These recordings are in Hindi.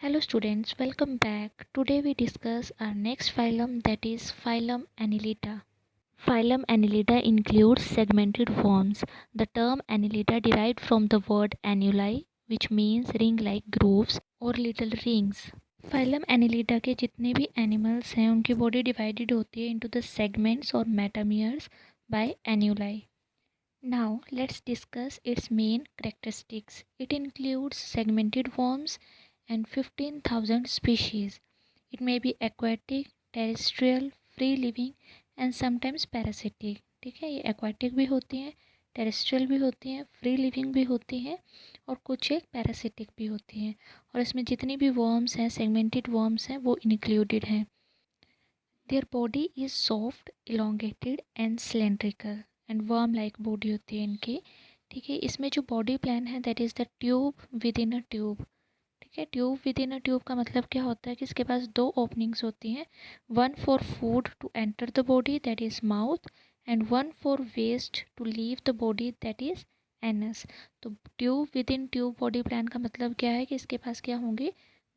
Hello students, welcome back. Today we discuss our next phylum, that is phylum Annelida. Phylum Annelida includes segmented worms. The term Annelida derived from the word annuli, which means ring-like grooves or little rings. Phylum Annelida के जितने भी animals हैं उनकी body divided होती है into the segments or metameres by annuli. Now let's discuss its main characteristics. It includes segmented worms and 15,000 species. It may be aquatic, terrestrial, free living and sometimes parasitic. ठीक है, ये aquatic भी होती हैं, terrestrial भी होती हैं, free living भी होती हैं और कुछ एक parasitic भी होती हैं. और इसमें जितनी भी worms हैं, segmented worms हैं, वो included हैं. Their body is soft, elongated and cylindrical and worm like body होती है इनकी. ठीक है, इसमें जो बॉडी प्लान है that is the tube within a tube. ठीक है, tube within a tube का मतलब क्या होता है कि इसके पास दो ओपनिंग्स होती हैं. One for food to enter the body that is mouth and one for waste to leave the body that is anus. तो tube within tube body plan का मतलब क्या है कि इसके पास क्या होंगे,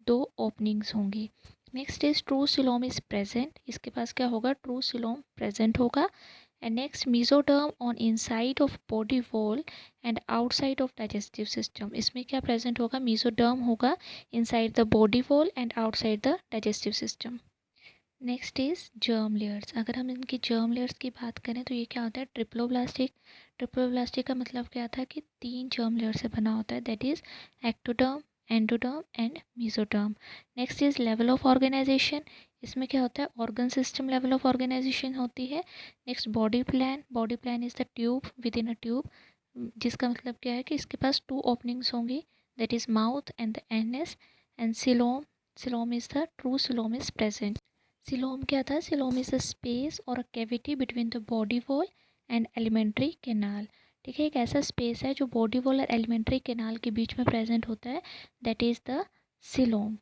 दो ओपनिंग्स होंगी. Next is true coelom is present. इसके पास क्या होगा, ट्रू सिलोम प्रेजेंट होगा. And next mesoderm on inside of body wall and outside of digestive system. इसमें क्या प्रेजेंट होगा, मीजोडर्म होगा inside the body wall and outside the digestive system. Next is germ layers. अगर हम इनकी जर्म लेयर्स की बात करें तो ये क्या होता है, ट्रिप्लोब्लास्टिक. ट्रिप्लोब्लास्टिक का मतलब क्या था कि 3 जर्म लेयर से बना होता है, that is ectoderm, endoderm and mesoderm. Next is level of organization. इसमें क्या होता है, organ system level of organization होती है. Next body plan. Body plan is the tube within a tube, जिसका मतलब क्या है कि इसके पास 2 ओपनिंग्स होंगी, that is mouth and the anus. And coelom. Coelom is the true coelom is present. Coelom क्या था, सिलोम इज अ स्पेस और a cavity between the body wall and alimentary canal. ठीक है, एक ऐसा स्पेस है जो बॉडी वॉल और एलिमेंट्री कैनाल के बीच में प्रेजेंट होता है, दैट इज़ द सिलोम.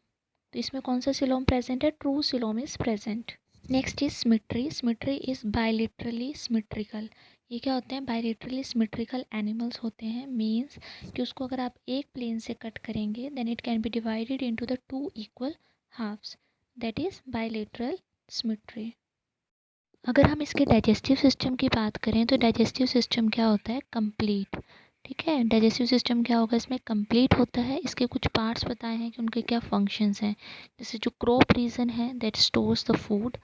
तो इसमें कौन सा सिलोम प्रेजेंट है, true coelom is present. Next is symmetry. Symmetry is bilaterally symmetrical. ये क्या होते हैं, बायलिटरली सिमेट्रिकल एनिमल्स होते हैं. मीन्स कि उसको अगर आप एक प्लेन से कट करेंगे then it can be divided into the 2 equal halves, that is bilateral symmetry. अगर हम इसके डाइजेस्टिव सिस्टम की बात करें तो डाइजेस्टिव सिस्टम क्या होता है, कंप्लीट. ठीक है, डाइजेस्टिव सिस्टम क्या होगा, इसमें कंप्लीट होता है. इसके कुछ पार्ट्स बताए हैं कि उनके क्या फंक्शंस हैं. जैसे जो क्रॉप रीजन है that stores the food,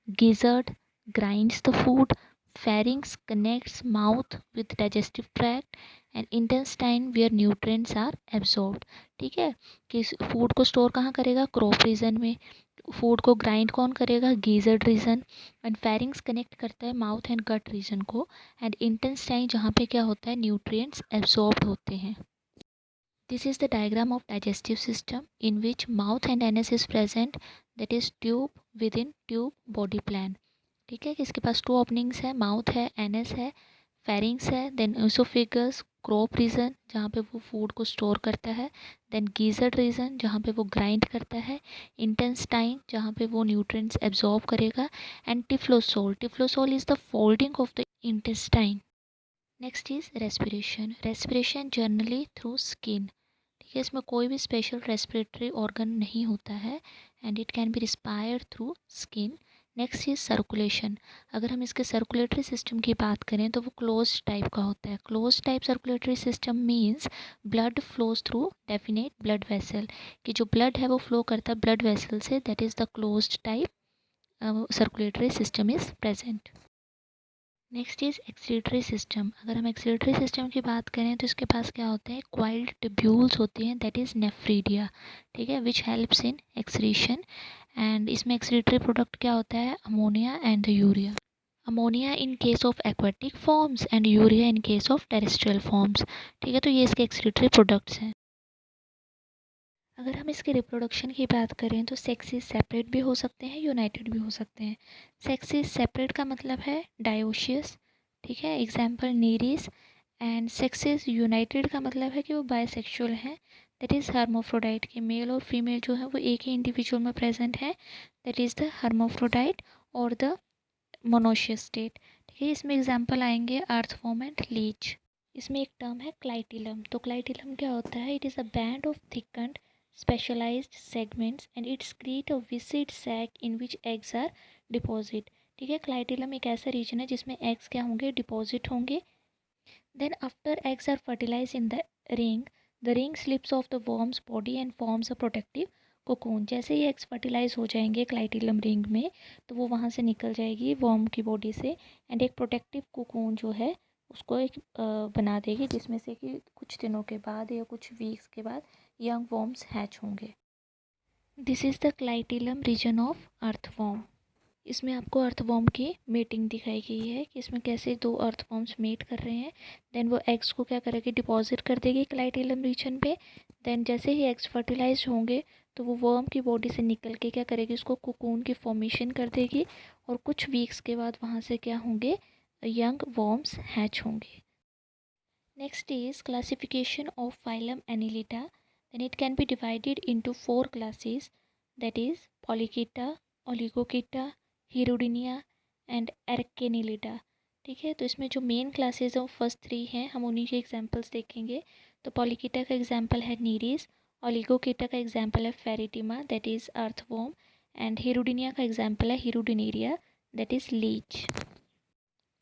gizzard grinds the food, pharynx connects mouth with digestive tract and intestine where nutrients are absorbed. ठीक है, कि फूड को स्टोर कहाँ करेगा, क्रॉप रीजन में. फूड को ग्राइंड कौन करेगा, गीजर्ड रीजन. एंड फेरिंग्स कनेक्ट करता है माउथ एंड गट रीजन को. एंड इंटेस्टाइन जहाँ पे क्या होता है, न्यूट्रिएंट्स एब्जॉर्ब्ड होते हैं. This is the diagram of digestive system in which mouth and anus is present, that is tube within tube body plan. ठीक है, कि इसके पास 2 ओपनिंग्स है, माउथ है, एनस है, फेरिंग्स है, देन इसोफेगस, क्रॉप रीजन जहाँ पे वो फूड को स्टोर करता है, देन गीजर्ड रीजन जहाँ पे वो ग्राइंड करता है, इंटेस्टाइन जहाँ पे वो न्यूट्रिएंट्स एब्जॉर्ब करेगा, and typhlosole. Typhlosole is the folding of the intestine. Next is respiration. Respiration generally through skin. ठीक है, इसमें कोई भी स्पेशल रेस्पिरेटरी ऑर्गन नहीं होता है and it can be respired through skin. Next is circulation. अगर हम इसके सर्कुलेटरी सिस्टम की बात करें तो वो क्लोज टाइप का होता है. Close type circulatory system means blood flows through definite blood vessel, कि जो ब्लड है वो फ्लो करता है ब्लड वेसल से, that is the close type circulatory system is present. Next is excretory system. अगर हम एक्सक्रीटरी सिस्टम की बात करें तो इसके पास क्या होते हैं, क्वाइल्ड ट्यूब्यूल्स होती हैं, दैट इज़ नेफ्रीडिया. ठीक है, विच हेल्प्स इन एक्सक्रीशन. एंड इसमें एक्सक्रीटरी प्रोडक्ट क्या होता है, ammonia and the urea. Ammonia in case of aquatic forms and urea in case of terrestrial forms. ठीक है, तो ये इसके एक्सक्रीटरी प्रोडक्ट्स हैं. अगर हम इसके रिप्रोडक्शन की बात करें तो सेक्सेस सेपरेट भी हो सकते हैं, यूनाइटेड भी हो सकते हैं. सेक्सेस सेपरेट का मतलब है डायोशियस. ठीक है, एग्जाम्पल नीरिस. एंड सेक्सेस यूनाइटेड का मतलब है कि वो बायसेक्सुअल हैं, दैट इज़ हर्माफ्रोडाइट. के मेल और फीमेल जो है वो एक ही इंडिविजुअल में प्रेजेंट है, दैट इज़ द हर्माफ्रोडाइट और द मोनोशियस स्टेट. ठीक है, इसमें एग्जाम्पल आएंगे अर्थवॉर्म एंड लीच. इसमें एक टर्म है क्लाइटिलम. तो क्लाइटिलम क्या होता है, it is a band of thickened specialized segments and it's create a viscid sac in which eggs are deposit. ठीक है, क्लाइटेलम एक ऐसा रीजन है जिसमें एग्स क्या होंगे, डिपॉजिट होंगे. Then after eggs are fertilize in the ring slips of the worm's body and forms a protective cocoon. जैसे ही एग्स फर्टिलाइज हो जाएंगे क्लाइटेलम रिंग में तो वो वहाँ से निकल जाएगी वर्म की बॉडी से एंड एक प्रोटेक्टिव कोकून जो है उसको एक बना देगी जिसमें से कि कुछ दिनों के बाद या कुछ वीक्स के बाद यंग वर्म्स हैच होंगे. This is the clitellum region of earthworm. इसमें आपको अर्थवॉर्म की मेटिंग दिखाई गई है कि इसमें कैसे दो अर्थवॉर्म्स मेट कर रहे हैं. देन वो एग्स को क्या करेगी, डिपॉजिट कर देगी क्लाइटेलम रीजन पे. देन जैसे ही एग्स फर्टिलाइज होंगे तो वो वर्म की बॉडी से निकल के क्या करेगी, उसको कोकून की फॉर्मेशन कर देगी और कुछ वीक्स के बाद वहाँ से क्या होंगे, यंग वर्म्स हैच होंगे. Next is classification of phylum Annelida. Then it can be divided into 4 classes, that is Polychaeta, Oligochaeta, Hirudinea and Archiannelida. ठीक है, तो इसमें जो मेन क्लासेस हैं वो फर्स्ट 3 हैं, हम उन्हीं के एग्जांपल्स देखेंगे. तो पॉलीकेटा का एग्जांपल है नीरिस, ओलिगोकेटा का एग्जांपल है Pheretima that is earthworm and Hirudinea का एग्जांपल है Hirudinaria that is leech.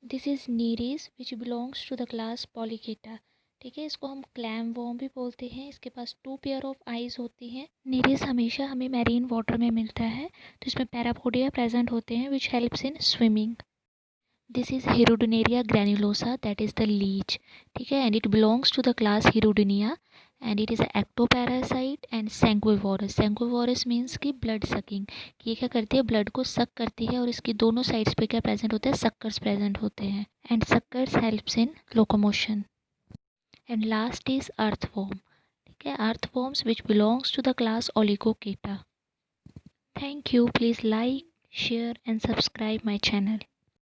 This is Nereis which belongs to the class Polychaeta. ठीक है, इसको हम क्लैम वॉर्म भी बोलते हैं. इसके पास 2 पेयर ऑफ आइज होती हैं. नीरिस हमेशा हमें मैरीन वाटर में मिलता है तो इसमें पैरापोडिया प्रेजेंट होते हैं which helps in swimming. This is Hirudinaria granulosa that is the leech. ठीक है, and it belongs to the class Hirudinea and it is ectoparasite and sanguivorous. Sanguivorous means कि ब्लड सकिंग, कि ये क्या करती है, ब्लड को सक करती है और इसकी दोनों साइड्स पे क्या प्रेजेंट होते हैं, सक्कर्स प्रेजेंट होते हैं and suckers helps in locomotion. And last is earthworm. ठीक है, earthworms which belongs to the class Oligochaeta. Thank you. Please like, share and subscribe my channel.